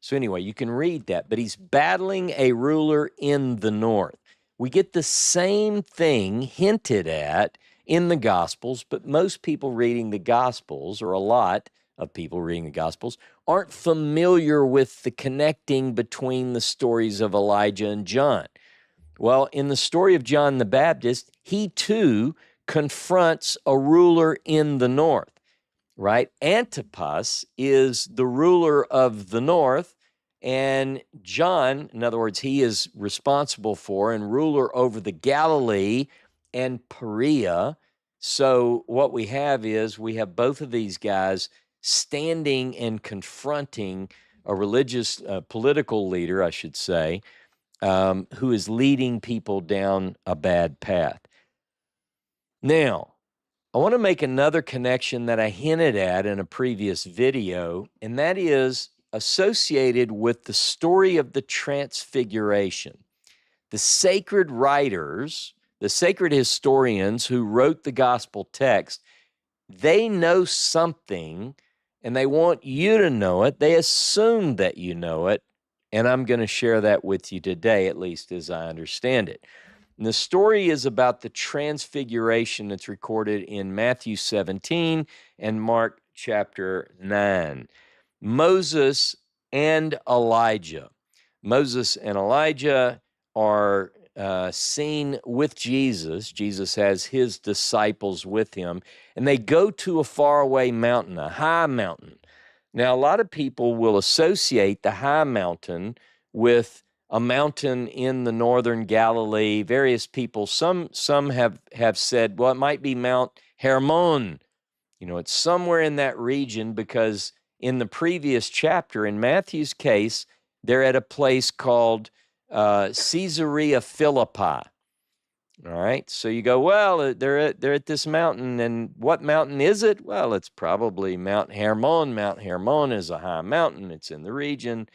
So anyway, you can read that, but he's battling a ruler in the north. We get the same thing hinted at in the Gospels, but most people reading the Gospels, or a lot of people reading the Gospels, aren't familiar with the connecting between the stories of Elijah and John. Well, in the story of John the Baptist, he too confronts a ruler in the north, right? Antipas is the ruler of the north, and John, in other words, he is responsible for and ruler over the Galilee and Perea. So what we have is we have both of these guys standing and confronting a religious, political leader, I should say, who is leading people down a bad path. Now, I want to make another connection that I hinted at in a previous video, and that is associated with the story of the Transfiguration. The sacred writers, the sacred historians who wrote the gospel text, they know something, and they want you to know it. They assume that you know it, and I'm going to share that with you today, at least as I understand it. And the story is about the Transfiguration that's recorded in Matthew 17 and Mark chapter 9. Moses and Elijah. Moses and Elijah are seen with Jesus. Jesus has his disciples with him, and they go to a faraway mountain, a high mountain. Now, a lot of people will associate the high mountain with a mountain in the northern Galilee. Various people, some have said, well, it might be Mount Hermon. It's somewhere in that region, because in the previous chapter, in Matthew's case, they're at a place called Caesarea Philippi. All right, so you go, well, they're at this mountain, and what mountain is it? Well, it's probably Mount Hermon. Mount Hermon is a high mountain. It's in the region.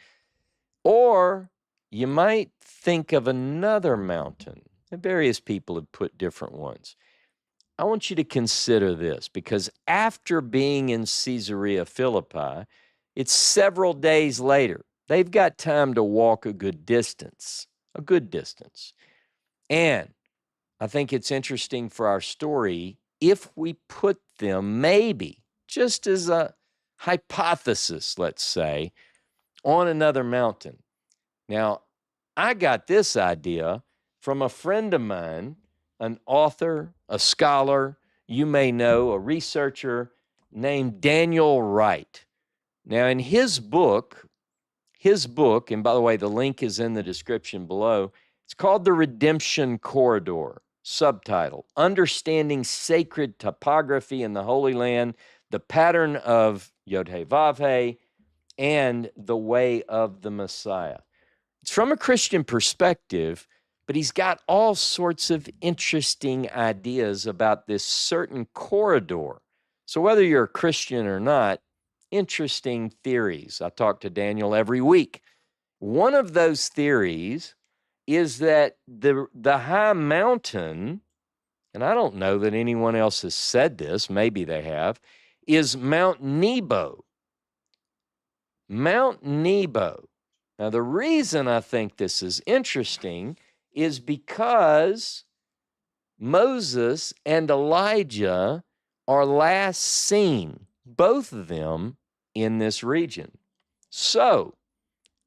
Or you might think of another mountain. Various people have put different ones. I want you to consider this, because after being in Caesarea Philippi, it's several days later. They've got time to walk a good distance. And I think it's interesting for our story if we put them, maybe, just as a hypothesis, let's say, on another mountain. Now, I got this idea from a friend of mine, an author, a scholar, you may know, a researcher named Daniel Wright. Now, in his book, and by the way, the link is in the description below, it's called The Redemption Corridor, subtitle, Understanding Sacred Topography in the Holy Land, the Pattern of Yod-Heh-Vav-Heh, and the Way of the Messiah. It's from a Christian perspective, but he's got all sorts of interesting ideas about this certain corridor. So whether you're a Christian or not, interesting theories. I talk to Daniel every week. One of those theories is that the high mountain, and I don't know that anyone else has said this, maybe they have, is Mount Nebo. Mount Nebo. Now, the reason I think this is interesting is because Moses and Elijah are last seen, both of them, in this region. So,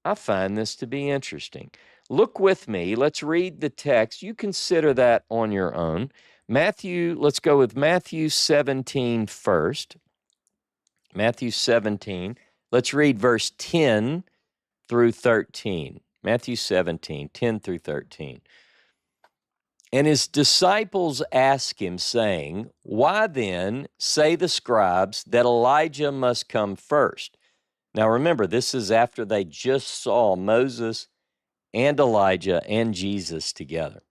I find this to be interesting. Look with me. Let's read the text. You consider that on your own. Let's go with Matthew 17 first. Matthew 17. Let's read verse 10 through 13. Matthew 17, 10 through 13. And his disciples asked him, saying, Why then say the scribes that Elijah must come first? Now remember, this is after they just saw Moses and Elijah and Jesus together.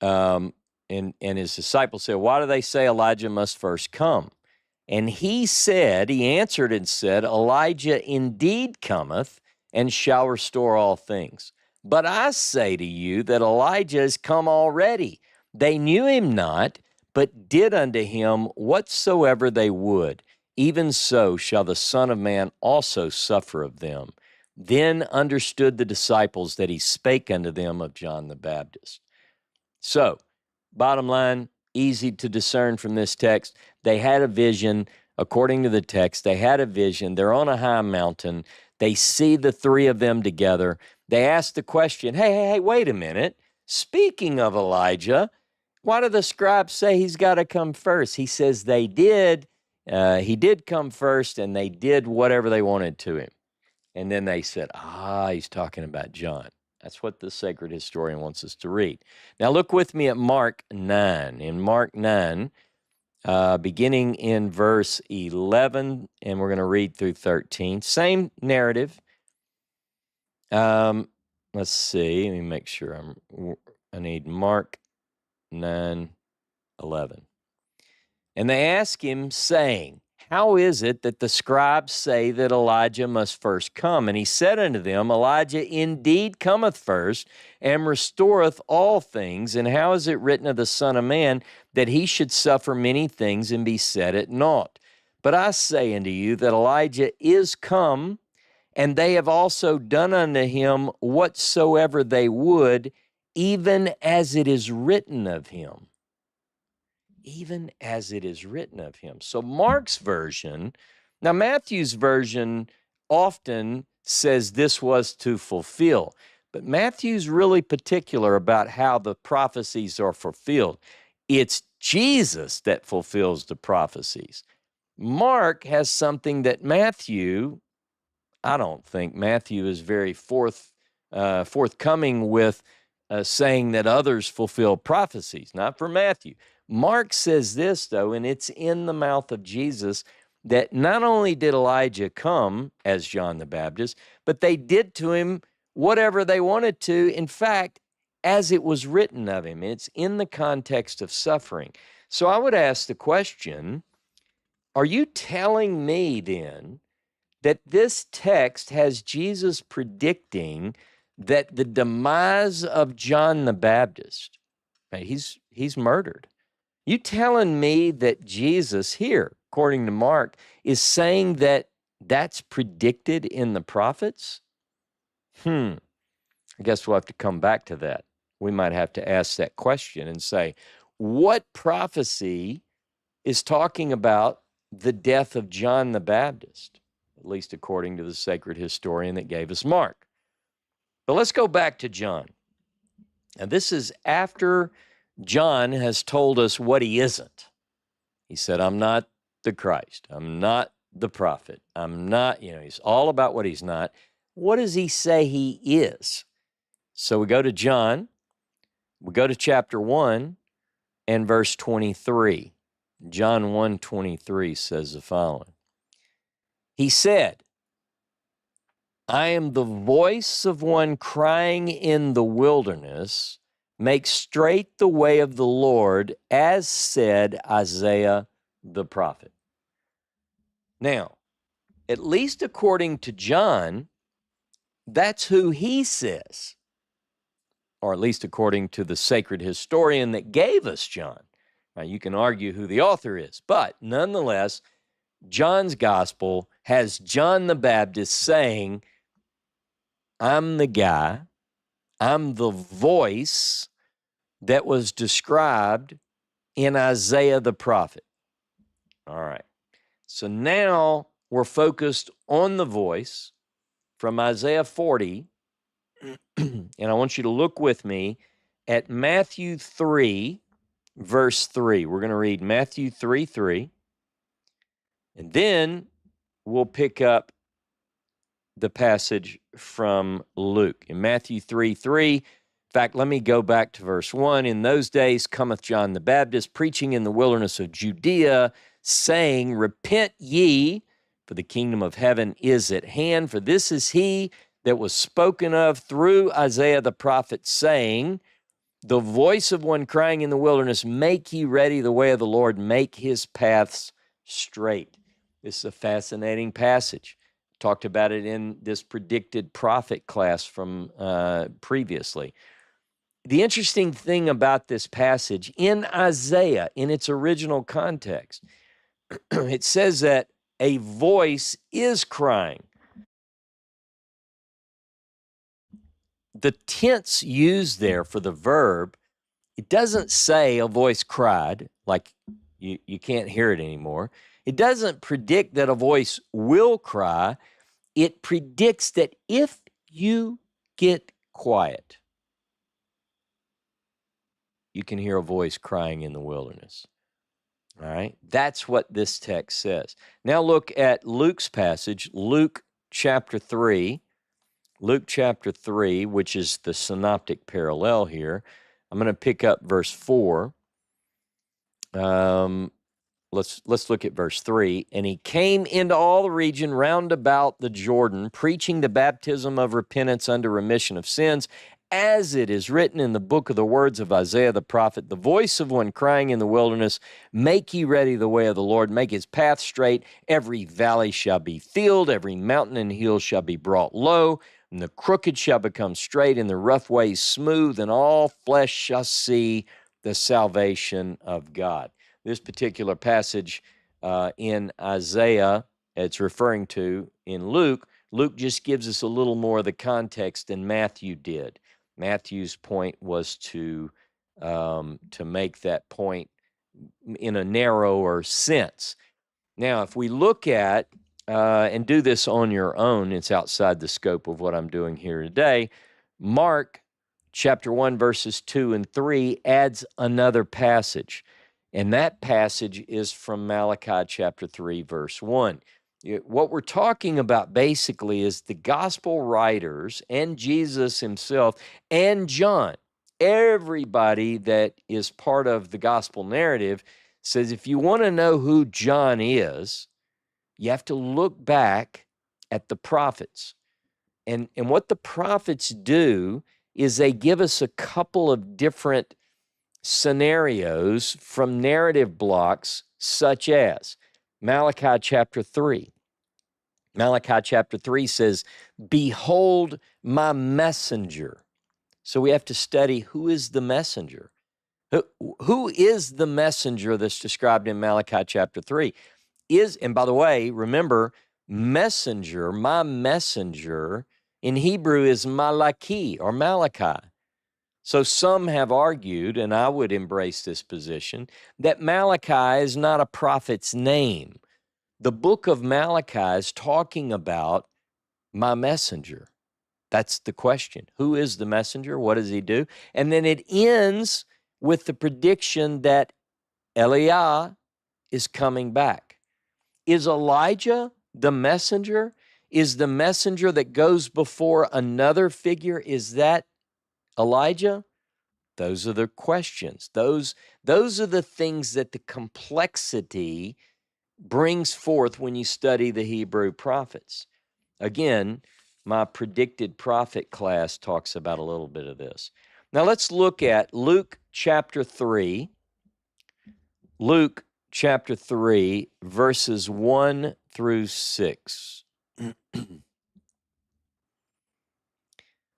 And his disciples said, Why do they say Elijah must first come? And he answered and said, Elijah indeed cometh and shall restore all things. But I say to you that Elijah is come already. They knew him not, but did unto him whatsoever they would. Even so shall the Son of Man also suffer of them. Then understood the disciples that he spake unto them of John the Baptist. So, bottom line, easy to discern from this text. They had a vision. According to the text, they had a vision. They're on a high mountain. They see the three of them together. They ask the question, hey, wait a minute. Speaking of Elijah, why do the scribes say he's got to come first? He says they did. He did come first, and they did whatever they wanted to him. And then they said, he's talking about John. That's what the sacred historian wants us to read. Now look with me at Mark 9. In Mark 9, beginning in verse 11, and we're going to read through 13. Same narrative. Let's see. Let me make sure I need Mark 9, 11. And they ask him, saying, How is it that the scribes say that Elijah must first come? And he said unto them, Elijah indeed cometh first, and restoreth all things. And how is it written of the Son of Man, that he should suffer many things and be set at naught? But I say unto you that Elijah is come, and they have also done unto him whatsoever they would, even as it is written of him. Even as it is written of him. So Mark's version, now Matthew's version often says this was to fulfill, but Matthew's really particular about how the prophecies are fulfilled. It's Jesus that fulfills the prophecies. Mark has something that I don't think Matthew is very forthcoming with saying that others fulfill prophecies, not for Matthew. Mark says this, though, and it's in the mouth of Jesus, that not only did Elijah come as John the Baptist, but they did to him whatever they wanted to, in fact, as it was written of him. It's in the context of suffering. So I would ask the question, are you telling me then that this text has Jesus predicting that the demise of John the Baptist, he's murdered? You telling me that Jesus here, according to Mark, is saying that that's predicted in the prophets? I guess we'll have to come back to that. We might have to ask that question and say, what prophecy is talking about the death of John the Baptist? At least according to the sacred historian that gave us Mark. But let's go back to John. And this is after John has told us what he isn't. He said, I'm not the Christ. I'm not the prophet. I'm not, he's all about what he's not. What does he say he is? So we go to John, we go to chapter 1 and verse 23. John 1:23 says the following. He said, I am the voice of one crying in the wilderness, make straight the way of the Lord, as said Isaiah the prophet. Now, at least according to John, that's who he says, or at least according to the sacred historian that gave us John. Now, you can argue who the author is, but nonetheless, John's gospel has John the Baptist saying, I'm the guy, I'm the voice that was described in Isaiah the prophet. All right. So now we're focused on the voice from Isaiah 40. And I want you to look with me at Matthew 3, verse 3. We're going to read Matthew 3:3. And then we'll pick up the passage from Luke. In Matthew 3:3, in fact, let me go back to verse 1. In those days cometh John the Baptist, preaching in the wilderness of Judea, saying, Repent ye, for the kingdom of heaven is at hand. For this is he that was spoken of through Isaiah the prophet, saying, The voice of one crying in the wilderness, Make ye ready the way of the Lord, make his paths straight. This is a fascinating passage. Talked about it in this predicted prophet class from previously. The interesting thing about this passage in Isaiah, in its original context, it says that a voice is crying. The tense used there for the verb, it doesn't say a voice cried, like you can't hear it anymore. It doesn't predict that a voice will cry. It predicts that if you get quiet, you can hear a voice crying in the wilderness. All right? That's what this text says. Now look at Luke's passage, Luke chapter 3. Luke chapter 3, which is the synoptic parallel here. I'm going to pick up verse 4. Let's look at verse 3. And he came into all the region round about the Jordan, preaching the baptism of repentance unto remission of sins, as it is written in the book of the words of Isaiah the prophet, the voice of one crying in the wilderness, Make ye ready the way of the Lord, make his path straight. Every valley shall be filled, every mountain and hill shall be brought low, and the crooked shall become straight, and the rough ways smooth, and all flesh shall see the salvation of God. This particular passage in Isaiah, it's referring to in Luke, Luke just gives us a little more of the context than Matthew did. Matthew's point was to make that point in a narrower sense. Now, if we look at, and do this on your own, it's outside the scope of what I'm doing here today, Mark chapter 1, verses 2 and 3 adds another passage. And that passage is from Malachi chapter 3, verse 1. What we're talking about basically is the gospel writers and Jesus himself and John. Everybody that is part of the gospel narrative says if you want to know who John is, you have to look back at the prophets. And what the prophets do is they give us a couple of different scenarios from narrative blocks, such as Malachi chapter 3. Malachi chapter 3 says, Behold my messenger. So we have to study who is the messenger. Who is the messenger that's described in Malachi chapter 3? And by the way, remember, messenger, my messenger, in Hebrew is malaki or Malachi. So some have argued, and I would embrace this position, that Malachi is not a prophet's name. The book of Malachi is talking about my messenger. That's the question. Who is the messenger? What does he do? And then it ends with the prediction that Eliah is coming back. Is Elijah the messenger? Is the messenger that goes before another figure, is that Elijah? Those are the questions. Those are the things that the complexity brings forth when you study the Hebrew prophets. Again, my predicted prophet class talks about a little bit of this. Now let's look at Luke chapter 3. Luke chapter 3, verses 1 through 6.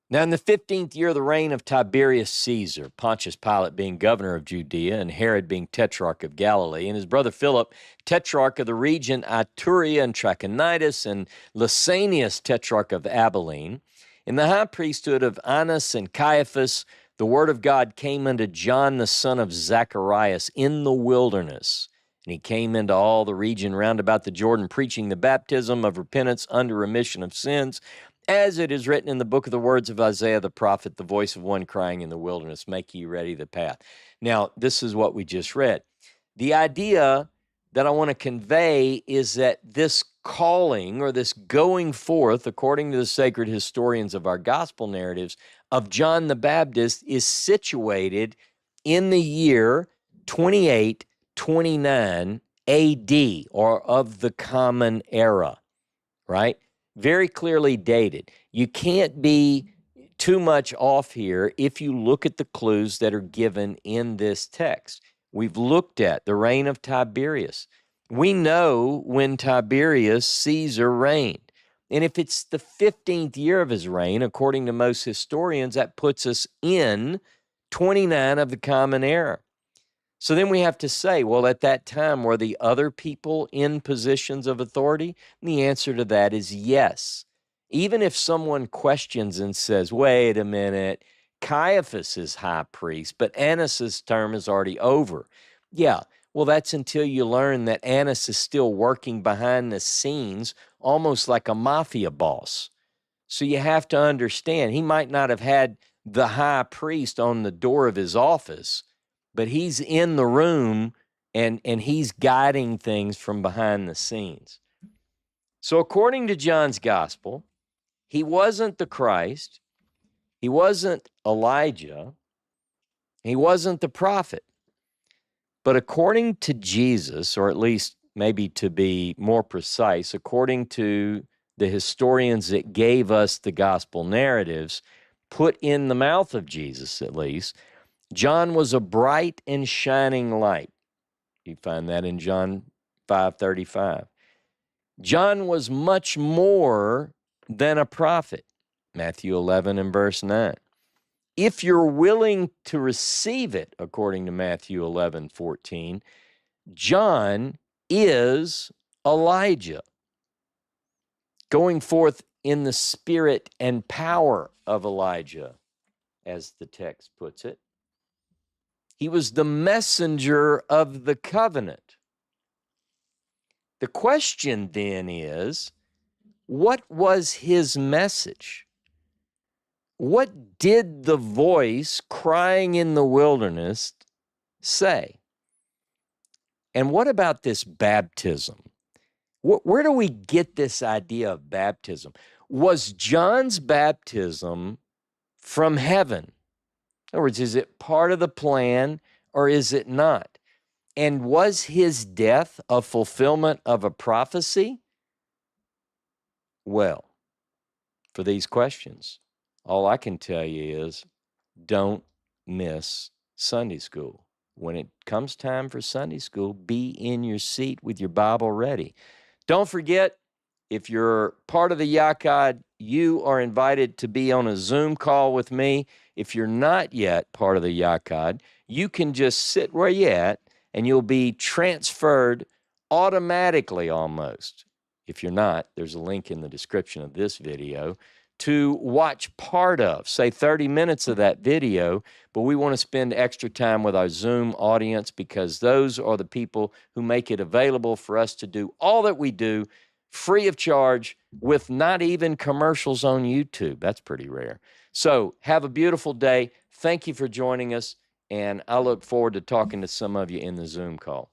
Now, in the 15th year of the reign of Tiberius Caesar, Pontius Pilate being governor of Judea, and Herod being tetrarch of Galilee, and his brother Philip, tetrarch of the region Iturea and Trachonitis, and Lysanias, tetrarch of Abilene, In the high priesthood of Annas and Caiaphas, the word of God came unto John the son of Zacharias in the wilderness. And he came into all the region round about the Jordan, preaching the baptism of repentance unto remission of sins, as it is written in the book of the words of Isaiah the prophet, the voice of one crying in the wilderness, make ye ready the path. Now, this is what we just read. The idea that I want to convey is that this calling or this going forth, according to the sacred historians of our gospel narratives, of John the Baptist is situated in the year 2829 AD, or of the Common Era, right? Very clearly dated. You can't be too much off here if you look at the clues that are given in this text. We've looked at the reign of Tiberius. We know when Tiberius Caesar reigned. And if it's the 15th year of his reign, according to most historians, that puts us in 29 of the Common Era. So then we have to say, well, at that time, were the other people in positions of authority? And the answer to that is yes. Even if someone questions and says, wait a minute, Caiaphas is high priest, but Annas' term is already over. Yeah, well, that's until you learn that Annas is still working behind the scenes, almost like a mafia boss. So you have to understand, he might not have had the high priest on the door of his office, but he's in the room and he's guiding things from behind the scenes. So according to John's gospel, he wasn't the Christ, he wasn't Elijah, he wasn't the prophet. But according to Jesus, or at least maybe to be more precise, according to the historians that gave us the gospel narratives, put in the mouth of Jesus at least, John was a bright and shining light. You find that in John 5:35. John was much more than a prophet. Matthew 11 and verse 9. If you're willing to receive it, according to Matthew 11:14, John is Elijah, going forth in the spirit and power of Elijah, as the text puts it. He was the messenger of the covenant. The question then is, what was his message? What did the voice crying in the wilderness say? And what about this baptism? Where do we get this idea of baptism? Was John's baptism from heaven? In other words, is it part of the plan or is it not? And was his death a fulfillment of a prophecy? Well, for these questions, all I can tell you is don't miss Sunday school. When it comes time for Sunday school, be in your seat with your Bible ready. Don't forget, if you're part of the Yakad, you are invited to be on a Zoom call with me. If you're not yet part of the Yakad, you can just sit where you're at and you'll be transferred automatically almost. If you're not, there's a link in the description of this video to watch part of, say 30 minutes of that video, but we want to spend extra time with our Zoom audience because those are the people who make it available for us to do all that we do free of charge with not even commercials on YouTube. That's pretty rare. So have a beautiful day. Thank you for joining us, and I look forward to talking to some of you in the Zoom call.